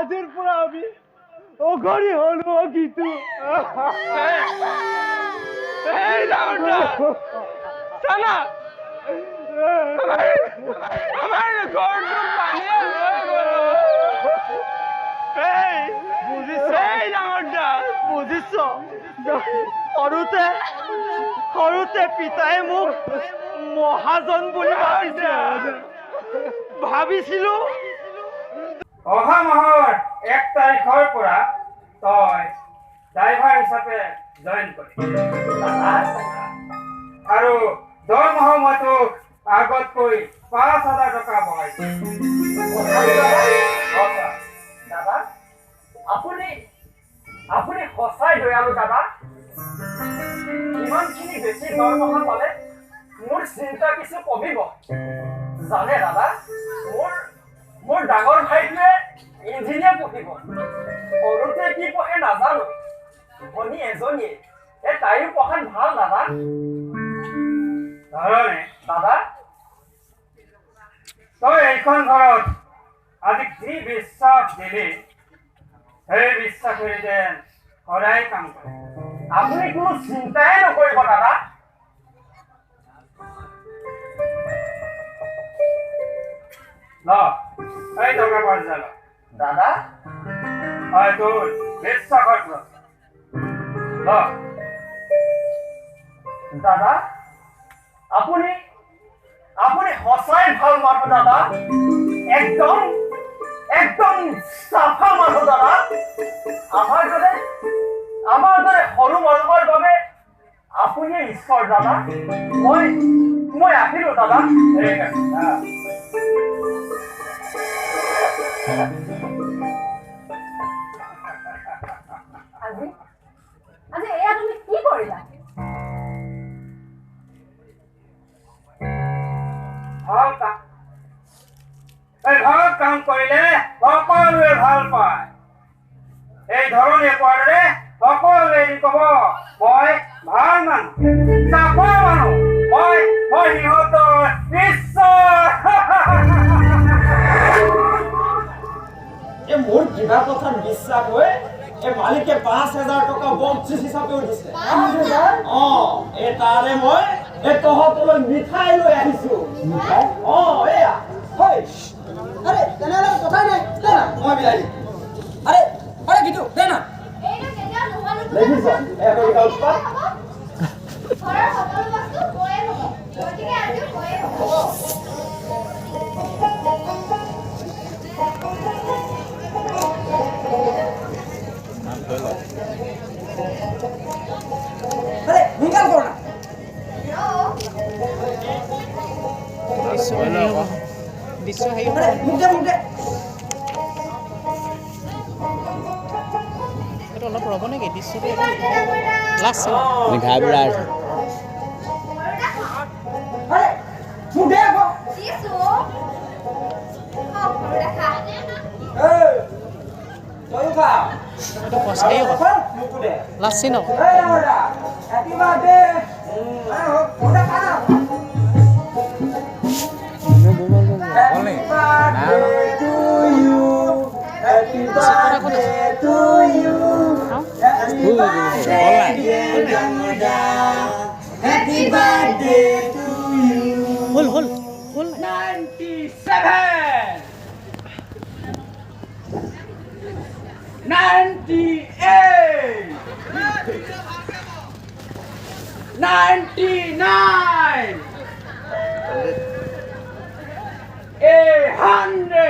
আজিৰ পৰা আমি অঘৰী হলো কিন্তু এই ডাঙৰটা চানা আমাৰ ঘৰটো পানীয়ে লৈ গ'ল এই বুজিছ এই ডাঙৰটা বুজিছ সৰুতে পিতাই মোক মহাজন বুলি ভাবিছিলো অহা মাহৰ 1 তাৰিখৰ পৰা তই ড্ৰাইভাৰ হিচাপে জইন কৰিবি আৰু দৰমহা মই তোক আগতকৈ 5,000 টকা বঢ়াই দিম দাদা আপুনি সঁচাই দয়ালু দাদা ইমানখিনি বেছি দৰমহা পালে মোৰ চিন্তা কিছু কমিব জানে দাদা মোৰ ডাঙৰ ভাইটোৱে ইঞ্জিনিয়াৰ পঢ়িব সৰুতে কি পঢ়ে নাজানো ভনী এজনীয়ে তাইও পঢ়াত ভাল দাদা দাদা তই এইখন ঘৰত আজি যি বিশ্বাস দিলি সেই বিশ্বাসেৰে যেন সদায় কাম কৰে আপুনি কোনো চিন্তাই নকৰিব দাদা এই টকা 5,000 দাদা হয় তোৰ বিশ্বাসৰ দাদা আপুনি সঁচাই ভাল মানুহ দাদা একদম চাফা মানুহ দাদা আমাৰ দৰে সৰু মানুহৰ বাবে আপুনি ঈশ্বৰ দাদা মই আহিলো দাদা ঠিক আছে আজি এয়া তুমি কি কৰিলা ভাল কাম কৰিলে সকলোৱে ভাল পায় এই ধৰণে কোৱাৰে সকলোৱে ক'ব মই ভাল মানুহ চাফা মানুহ মই সিহঁতৰ ঈশ্বৰ মোৰ কিবা কথাত বিশ্বাস হৈ মালিকে 5,000 টকা বকচিচ হিচাপেও দিছে তাৰে মই তহঁতলৈ মিঠাই লৈ আহিছো এয়া আরে তেনেহলে কথাই নাই দে না মই বিলাই আরে গিটু দে না এইটো কেতিয়া নোহালো দেখিছ এটা গল্প ঘৰৰ সকলো বস্তু ময়ে হ'ব গতিকে আজি ময়ে হ'ব আরে নিকাল কর না বিশ্ব হেৰি মুখে এইটো অলপ ৰ'ব নেকি দৃশ্যটো লাষ্ট ঘাই বুঢ়া আছে আৰে মুখে আকৌ দিছো ঘৰ দেখা তই খা এইটো কষ্টেই হ'ব মুখে লাষ্ট চিন হ'ব হ্যাপি বার্থডে ওটা খা না Happy birthday to you. Happy birthday to you. Happy birthday, dear Gamada. Happy birthday to you. hold 97 98 99 100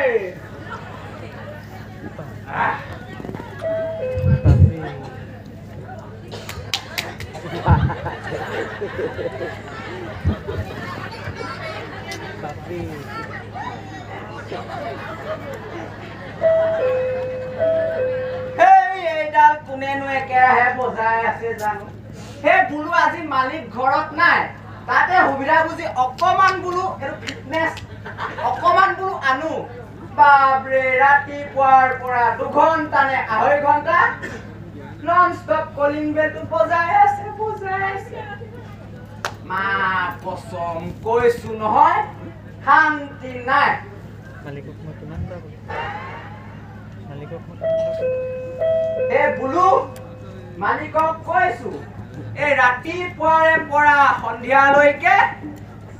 এইডাল কোনেনো একেৰাহে বজাই আছে জানো সেই বোলো আজি মালিক ঘৰত নাই তাতে সুবিধা বুজি অকমান বোলো এইটো ফিটনেছ অকমান বোলো আনো বাবৰে ৰাতিপুৱাৰ পৰা 2 ঘণ্টা নে 2.5 ঘণ্টা নন ষ্টপ কলিং বেলটো বজাই আছে মা কসম কৈছো নহয় শান্তি নাই মালিকক মই কিমান বাৰ মালিক এ বুলু মালিকক কৈছো এই ৰাতিপুৱাৰে পৰা সন্ধিয়ালৈকে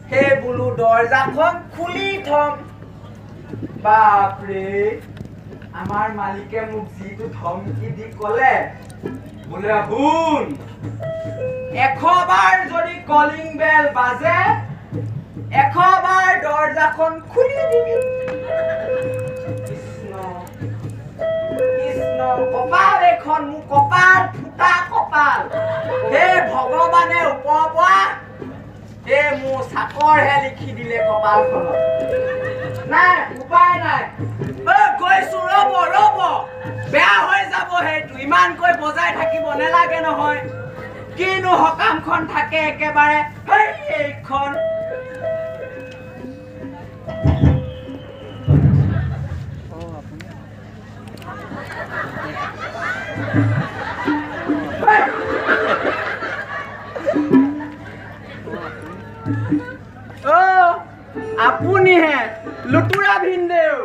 সেই বুলু দৰ্জাখন খুলি থম বাপৰে আমাৰ মালিকে মোক যিটো ধমকি দি ক'লে বোলে শুন 100 বাৰ যদি কলিং বেল বাজে 100 বাৰ দৰ্জাখন খুলি দিবি কৃষ্ণ কৃষ্ণ কপাল এখন মোৰ কপাল ফুটা কপাল হে ভগৱানে ওপৰৰ পৰা হে মোৰ চাকৰহে লিখি দিলে কপালখনত নাই উপায় নাই গৈছো ৰ'ব বেয়া হৈ যাব সেইটো ইমানকৈ বজাই থাকিব নালাগে নহয় কিনো সকামখন থাকে একেবাৰে এইখন আপুনিহে লুতুৰা ভিনদেউ